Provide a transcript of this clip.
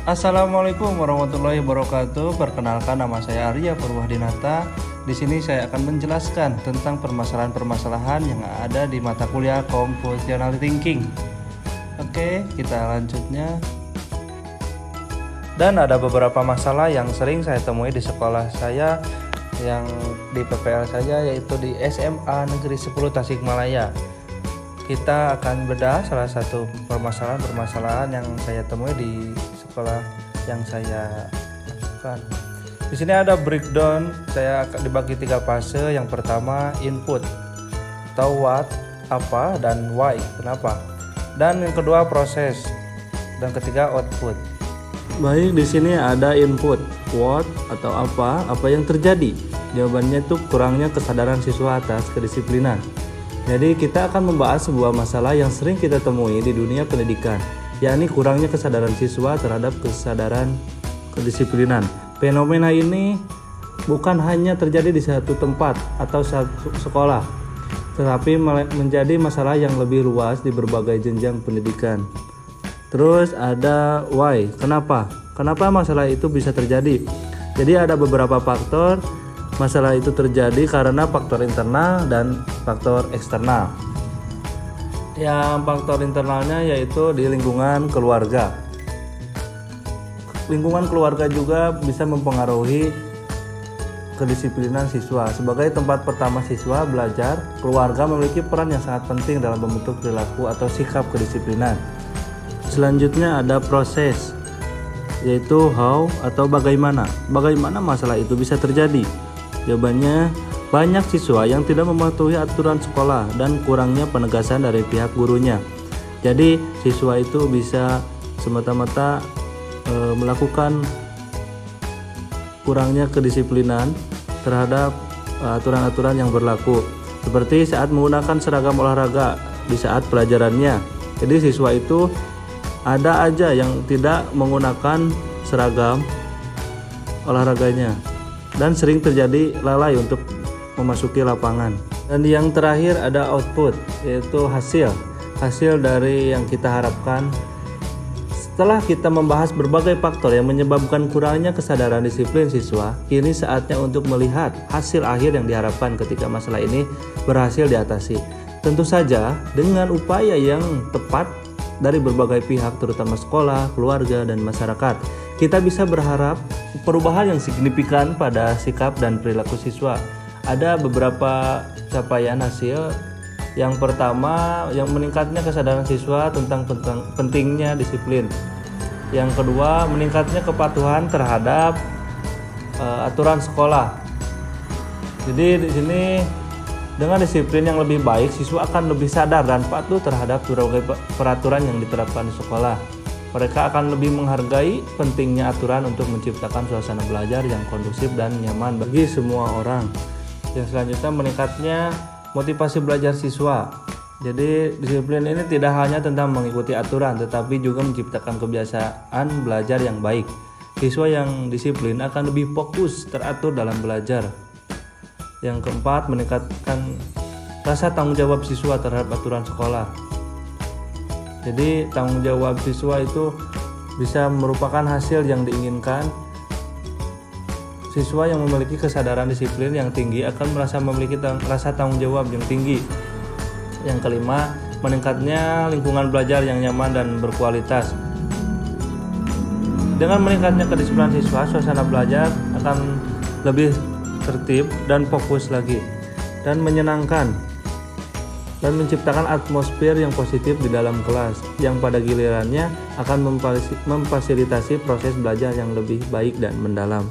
Assalamualaikum warahmatullahi wabarakatuh. Perkenalkan, nama saya Arya Purwahdinata. Di sini saya akan menjelaskan tentang permasalahan-permasalahan yang ada di mata kuliah Computational Thinking. Oke, kita lanjutnya. Dan ada beberapa masalah yang sering saya temui di sekolah saya yang di PPL saja, yaitu di SMA Negeri 10 Tasikmalaya. Kita akan bedah salah satu permasalahan yang saya temui di sekolah yang saya lakukan. Di sini ada breakdown, saya akan dibagi 3 fase. Yang pertama input, atau what, apa, dan why, kenapa. Dan yang kedua proses, dan ketiga output. Baik, di sini ada input, what atau apa yang terjadi. Jawabannya itu kurangnya kesadaran siswa atas kedisiplinan. Jadi kita akan membahas sebuah masalah yang sering kita temui di dunia pendidikan, yakni kurangnya kesadaran siswa terhadap kesadaran kedisiplinan. Fenomena ini bukan hanya terjadi di satu tempat atau satu sekolah, tetapi menjadi masalah yang lebih luas di berbagai jenjang pendidikan. Terus ada why, kenapa masalah itu bisa terjadi. Jadi ada beberapa faktor. Masalah itu terjadi karena faktor internal dan faktor eksternal. Yang faktor internalnya yaitu di lingkungan keluarga. Lingkungan keluarga juga bisa mempengaruhi kedisiplinan siswa. Sebagai tempat pertama siswa belajar, keluarga memiliki peran yang sangat penting dalam membentuk perilaku atau sikap kedisiplinan. Selanjutnya ada proses, yaitu how atau bagaimana. Bagaimana masalah itu bisa terjadi? Jawabannya, banyak siswa yang tidak mematuhi aturan sekolah dan kurangnya penegasan dari pihak gurunya. Jadi siswa itu bisa semata-mata melakukan kurangnya kedisiplinan terhadap aturan-aturan yang berlaku, seperti saat menggunakan seragam olahraga di saat pelajarannya. Jadi siswa itu ada aja yang tidak menggunakan seragam olahraganya, dan sering terjadi lalai untuk memasuki lapangan. Dan yang terakhir ada output, yaitu hasil dari yang kita harapkan. Setelah kita membahas berbagai faktor yang menyebabkan kurangnya kesadaran disiplin siswa, kini saatnya untuk melihat hasil akhir yang diharapkan ketika masalah ini berhasil diatasi. Tentu saja dengan upaya yang tepat dari berbagai pihak, terutama sekolah, keluarga, dan masyarakat, kita bisa berharap perubahan yang signifikan pada sikap dan perilaku siswa. Ada beberapa capaian hasil. Yang pertama, yang meningkatnya kesadaran siswa tentang pentingnya disiplin. Yang kedua, meningkatnya kepatuhan terhadap aturan sekolah. Jadi di sini dengan disiplin yang lebih baik, siswa akan lebih sadar dan patuh terhadap berbagai peraturan yang diterapkan di sekolah. Mereka akan lebih menghargai pentingnya aturan untuk menciptakan suasana belajar yang kondusif dan nyaman bagi semua orang. Yang selanjutnya, meningkatnya motivasi belajar siswa. Jadi disiplin ini tidak hanya tentang mengikuti aturan, tetapi juga menciptakan kebiasaan belajar yang baik. Siswa yang disiplin akan lebih fokus, teratur dalam belajar. Yang keempat, meningkatkan rasa tanggung jawab siswa terhadap aturan sekolah. Jadi tanggung jawab siswa itu bisa merupakan hasil yang diinginkan. Siswa yang memiliki kesadaran disiplin yang tinggi akan merasa memiliki rasa tanggung jawab yang tinggi. Yang kelima, meningkatnya lingkungan belajar yang nyaman dan berkualitas. Dengan meningkatnya kedisiplinan siswa, suasana belajar akan lebih tertib dan fokus lagi, dan menyenangkan, dan menciptakan atmosfer yang positif di dalam kelas, yang pada gilirannya akan memfasilitasi proses belajar yang lebih baik dan mendalam.